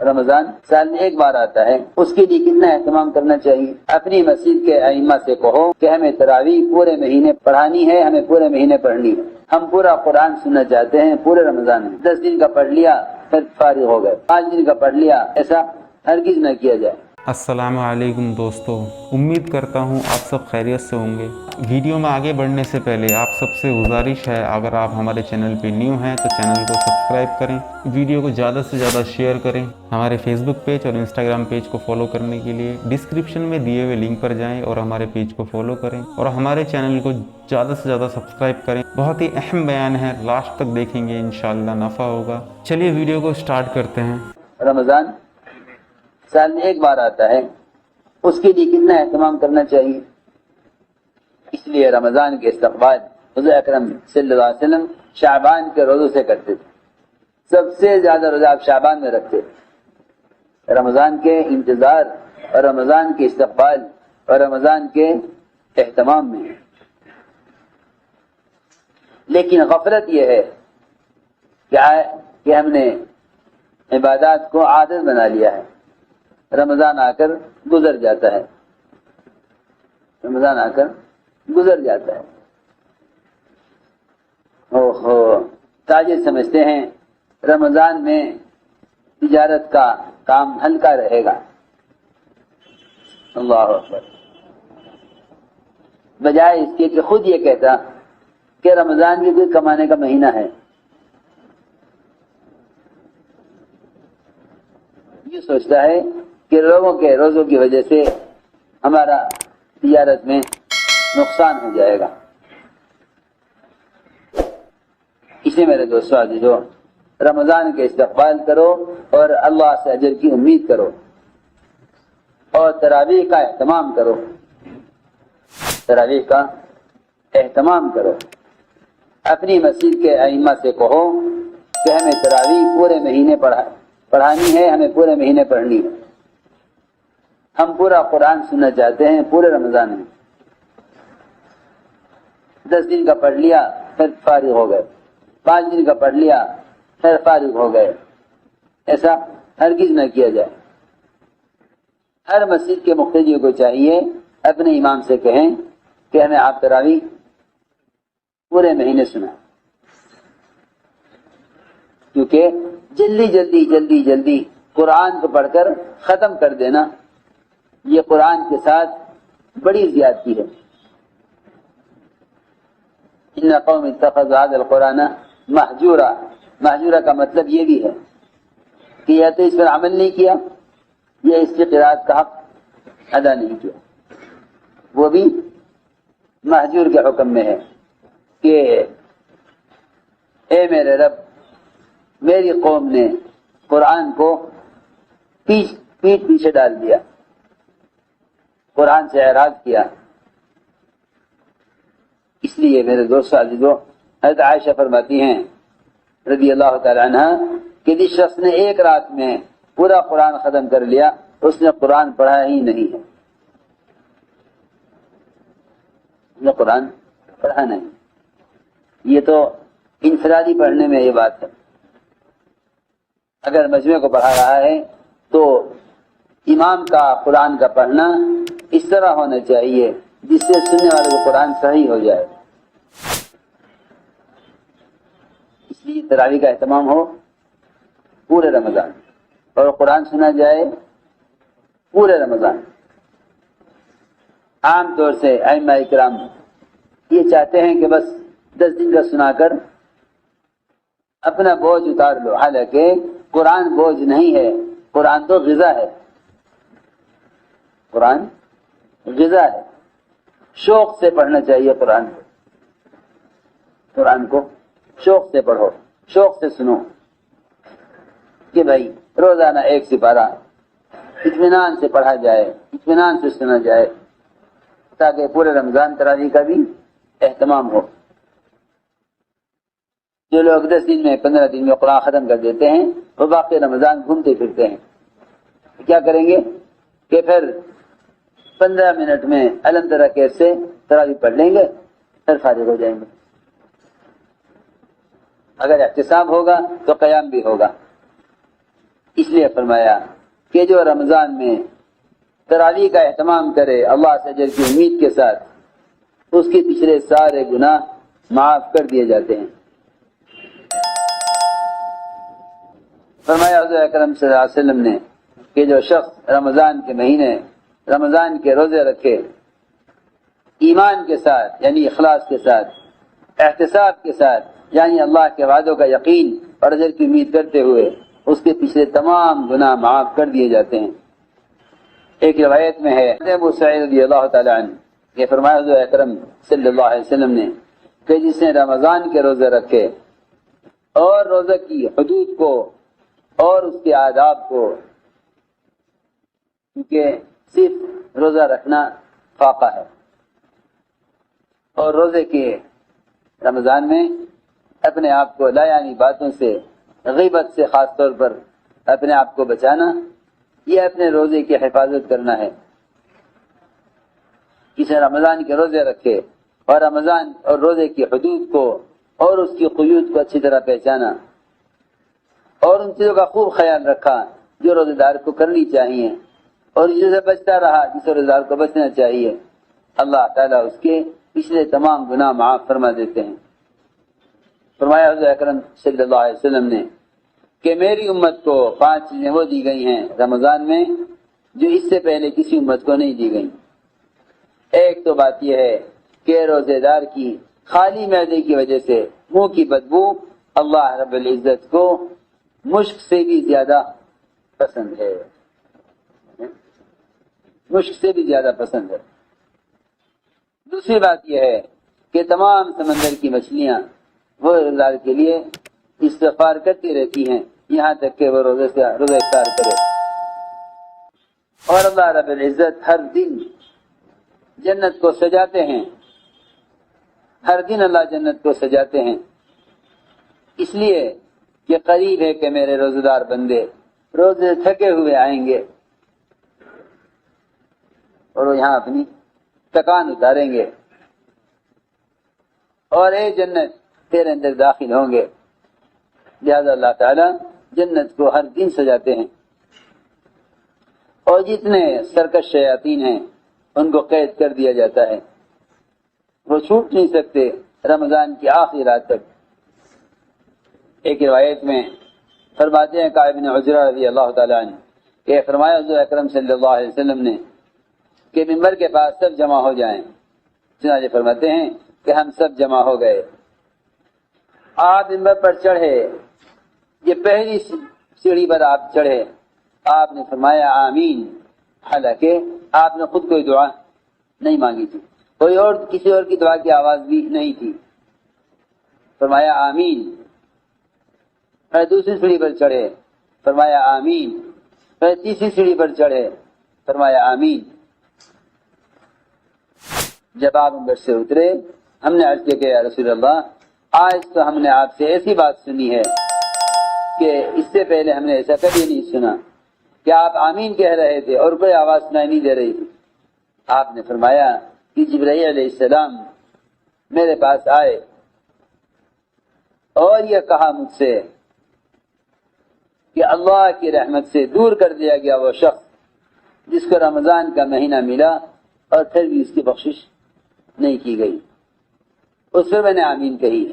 رمضان سال میں ایک بار آتا ہے، اس کے لیے کتنا اہتمام کرنا چاہیے؟ اپنی مسجد کے ائمہ سے کہو کہ ہمیں تراویح پورے مہینے پڑھانی ہے، ہمیں پورے مہینے پڑھنی ہے۔ ہم پورا قرآن سننا چاہتے ہیں پورے رمضان میں، 10 دن کا پڑھ لیا پھر فارغ ہو گئے، 5 دن کا پڑھ لیا، ایسا ہرگز نہ کیا جائے۔ السلام علیکم دوستو، امید کرتا ہوں آپ سب خیریت سے ہوں گے۔ ویڈیو میں آگے بڑھنے سے پہلے آپ سب سے گزارش ہے، اگر آپ ہمارے چینل پہ نیو ہیں تو چینل کو سبسکرائب کریں، ویڈیو کو زیادہ سے زیادہ شیئر کریں۔ ہمارے فیس بک پیج اور انسٹاگرام پیج کو فالو کرنے کے لیے ڈسکرپشن میں دیے ہوئے لنک پر جائیں اور ہمارے پیج کو فالو کریں اور ہمارے چینل کو زیادہ سے زیادہ سبسکرائب کریں۔ بہت ہی اہم بیان ہے، لاسٹ تک دیکھیں گے، انشاءاللہ نفع ہوگا۔ چلیے ویڈیو کو سٹارٹ کرتے ہیں۔ رمضان سال میں ایک بار آتا ہے، اس کے لیے کتنا اہتمام کرنا چاہیے؟ اس لیے رمضان کے استقبال حضور اکرم صلی اللہ علیہ وسلم شعبان کے روزوں سے کرتے تھے، سب سے زیادہ روزہ آپ شعبان میں رکھتے تھے۔ رمضان کے انتظار اور رمضان کے استقبال اور رمضان کے اہتمام میں۔ لیکن غفلت یہ ہے کہ ہم نے عبادات کو عادت بنا لیا ہے، رمضان آ کر گزر جاتا ہے، رمضان آ کر گزر جاتا ہے۔ اوہو، تاجر سمجھتے ہیں رمضان میں تجارت کا کام ہلکا رہے گا، اللہ اکبر، بجائے اس کے کہ خود یہ کہتا کہ رمضان بھی کوئی کمانے کا مہینہ ہے۔ یہ سوچتا ہے کہ لوگوں کے روزوں کی وجہ سے ہمارا تجارت میں نقصان ہو جائے گا۔ اسے میرے دوستو عزیزو، رمضان کے استقبال کرو اور اللہ سے اجر کی امید کرو اور تراویح کا اہتمام کرو، تراویح کا اہتمام کرو۔ اپنی مسجد کے ائمہ سے کہو کہ ہمیں تراویح پورے مہینے پڑھانی ہے، ہمیں پورے مہینے پڑھنی ہے۔ ہم پورا قرآن سننا چاہتے ہیں پورے رمضان میں، 10 دن کا پڑھ لیا پھر فارغ ہو گئے، 5 دن کا پڑھ لیا پھر فارغ ہو گئے، ایسا ہرگز نہ کیا جائے۔ ہر مسجد کے مقتدی کو چاہیے اپنے امام سے کہیں کہ ہمیں آپ تراویح پورے مہینے سنا، کیونکہ جلدی قرآن کو پڑھ کر ختم کر دینا یہ قرآن کے ساتھ بڑی زیادتی ہے۔ ان قوم اتخذوا هذا القرآن مہجورا، مہجورا کا مطلب یہ بھی ہے کہ یا تو اس پر عمل نہیں کیا یا اس کی قرأت کا حق ادا نہیں کیا، وہ بھی مہجور کے حکم میں ہے کہ اے میرے رب، میری قوم نے قرآن کو پیٹھ پیچھے ڈال دیا، قرآن سے اعراض کیا۔ اس لیے میرے دوست عزیزو، حضرت عائشہ فرماتی ہیں رضی اللہ تعالی عنہ کہ جس شخص نے ایک رات میں پورا قرآن ختم کر لیا اس نے قرآن پڑھا ہی نہیں ہے، اس نے قرآن پڑھا نہیں۔ یہ تو انفرادی پڑھنے میں یہ بات ہے، اگر مجمع کو پڑھا رہا ہے تو امام کا قرآن کا پڑھنا اس طرح ہونا چاہیے جس سے سننے والے کو قرآن صحیح ہو جائے۔ اس لیے تراویح کا اہتمام ہو پورے رمضان اور قرآن سنا جائے پورے رمضان۔ عام طور سے ائمہ اکرام یہ چاہتے ہیں کہ بس 10 دن کا سنا کر اپنا بوجھ اتار لو، حالانکہ قرآن بوجھ نہیں ہے، قرآن تو غذا ہے، قرآن غذا ہے۔ شوق سے پڑھنا چاہیے قرآن کو شوق سے پڑھو، شوق سے سنو کہ بھائی روزانہ 1 سپارہ اطمینان سے پڑھا جائے، اطمینان سے سنا جائے، تاکہ پورے رمضان تراویح کا بھی اہتمام ہو۔ جو لوگ 10 دن میں 15 دن میں قرآن ختم کر دیتے ہیں وہ باقی رمضان گھومتے پھرتے ہیں، کیا کریں گے کہ پھر 15 منٹ میں الحمد ترا کیسے تراویح پڑھ لیں گے پھر فارغ ہو جائیں گے۔ اگر احتساب ہوگا تو قیام بھی ہوگا، اس لیے فرمایا کہ جو رمضان میں تراویح کا اہتمام کرے اللہ سے اجر کی امید کے ساتھ، اس کے پچھلے سارے گناہ معاف کر دیے جاتے ہیں۔ فرمایا حضور اکرم صلی اللہ علیہ وسلم نے کہ جو شخص رمضان کے مہینے رمضان کے روزے رکھے ایمان کے ساتھ یعنی اخلاص کے ساتھ، احتساب کے ساتھ یعنی اللہ کے وعدوں کا یقین اور اجر کی امید کرتے ہوئے، اس کے پچھلے تمام گناہ معاف کر دیے جاتے ہیں۔ ایک روایت میں ہے ابو سعید رضی اللہ تعالی عنہ یہ فرمایا حضور اکرم صلی اللہ علیہ وسلم نے کہ جس نے رمضان کے روزے رکھے اور روزے کی حدود کو اور اس کے آداب کو، کیونکہ صرف روزہ رکھنا فاقہ ہے، اور روزے کے رمضان میں اپنے آپ کو لایعنی باتوں سے، غیبت سے خاص طور پر اپنے آپ کو بچانا، یہ اپنے روزے کی حفاظت کرنا ہے۔ کسی رمضان کے روزے رکھے اور رمضان اور روزے کی حدود کو اور اس کی قیود کو اچھی طرح پہچانا اور ان چیزوں کا خوب خیال رکھا جو روزے دار کو کرنی چاہیے، اور جس سے بچتا رہا جس روزے دار کو بچنا چاہیے، اللہ تعالیٰ اس کے پچھلے تمام گناہ معاف فرما دیتے ہیں۔ فرمایا حضور اکرم صلی اللہ علیہ وسلم نے کہ میری امت کو 5 چیزیں وہ دی گئی ہیں رمضان میں جو اس سے پہلے کسی امت کو نہیں دی گئی۔ ایک تو بات یہ ہے کہ روزے دار کی خالی معدے کی وجہ سے منہ کی بدبو اللہ رب العزت کو مشک سے بھی زیادہ پسند ہے، مشک سے بھی زیادہ پسند ہے۔ دوسری بات یہ ہے کہ تمام سمندر کی مچھلیاں وہ روزدار کے لیے استغفار کرتی رہتی ہیں یہاں تک کہ وہ روزہ افطار کرے، اور اللہ رب العزت ہر دن جنت کو سجاتے ہیں، ہر دن اللہ جنت کو سجاتے ہیں، اس لیے کہ قریب ہے کہ میرے روزہ دار بندے روزے تھکے ہوئے آئیں گے اور وہ یہاں اپنی تکان اتاریں گے اور اے جنت تیرے اندر داخل ہوں گے۔ لہذا اللہ تعالیٰ جنت کو ہر دن سجاتے ہیں، اور جتنے سرکش شیاطین ہیں ان کو قید کر دیا جاتا ہے، وہ چھوٹ نہیں سکتے رمضان کی آخری رات تک۔ ایک روایت میں فرماتے ہیں کعب بن عجرہ رضی اللہ تعالیٰ عنہ کہ فرمایا حضور اکرم صلی اللہ علیہ وسلم نے کہ ممبر کے پاس سب جمع ہو جائیں، چنانچہ فرماتے ہیں کہ ہم سب جمع ہو گئے، آپ ممبر پر چڑھے، یہ پہلی سیڑھی پر آپ چڑھے، آپ نے فرمایا آمین، حالانکہ آپ نے خود کوئی دعا نہیں مانگی تھی، کوئی اور کسی اور کی دعا کی آواز بھی نہیں تھی، فرمایا آمین۔ پھر دوسری سیڑھی پر چڑھے، فرمایا آمین، پھر تیسری سیڑھی پر چڑھے، فرمایا آمین۔ جب آپ ممبر سے اترے ہم نے عرض کیا کہ یا رسول اللہ آج تو ہم نے آپ سے ایسی بات سنی ہے کہ اس سے پہلے ہم نے ایسا کبھی نہیں سنا کہ آپ آمین کہہ رہے تھے اور کوئی آواز سنائی نہیں دے رہی تھی۔ آپ نے فرمایا کہ جبرائیل علیہ السلام میرے پاس آئے اور یہ کہا مجھ سے کہ اللہ کی رحمت سے دور کر دیا گیا وہ شخص جس کو رمضان کا مہینہ ملا اور پھر بھی اس کی بخشش نہیں کی گئی۔ اس پر میں نے آمین کہی۔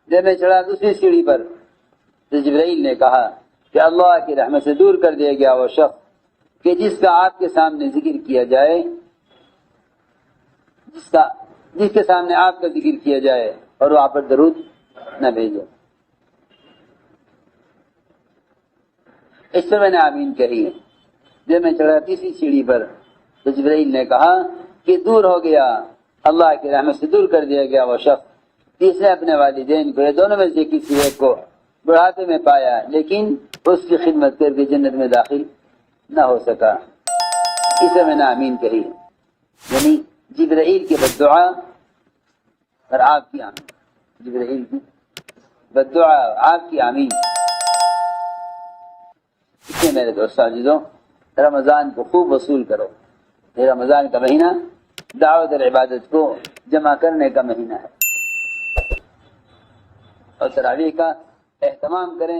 جب میں چڑھا دوسری سیڑھی پر تو جبرائیل نے کہا کہ اللہ کی رحمت سے دور کر دیا گیا وہ شخص کہ جس کا آپ کے سامنے ذکر کیا جائے، جس کے سامنے آپ کا ذکر کیا جائے اور وہ آپ پر درود نہ بھیجے۔ اس پر میں نے آمین کہی۔ جب میں چڑھا تیسری سیڑھی پر تو جبرائیل نے کہا کہ دور ہو گیا، اللہ کی رحمت سے دور کر دیا گیا وہ شخص جس نے اپنے والدین کو، یہ دونوں میں سے کسی ایک کو بڑھاپے میں پایا لیکن اس کی خدمت کر کے جنت میں داخل نہ ہو سکا۔ اسے میں نے آمین کہی، یعنی جبرائیل کی بددعا اور آپ کی آمین، جبرائیل کی بددعا اور آپ کی آمین۔ اس لیے میرے دوست عزیزوں رمضان کو خوب وصول کرو، یہ رمضان کا مہینہ دعوت اور عبادت کو جمع کرنے کا مہینہ ہے، اور تراویح کا اہتمام کریں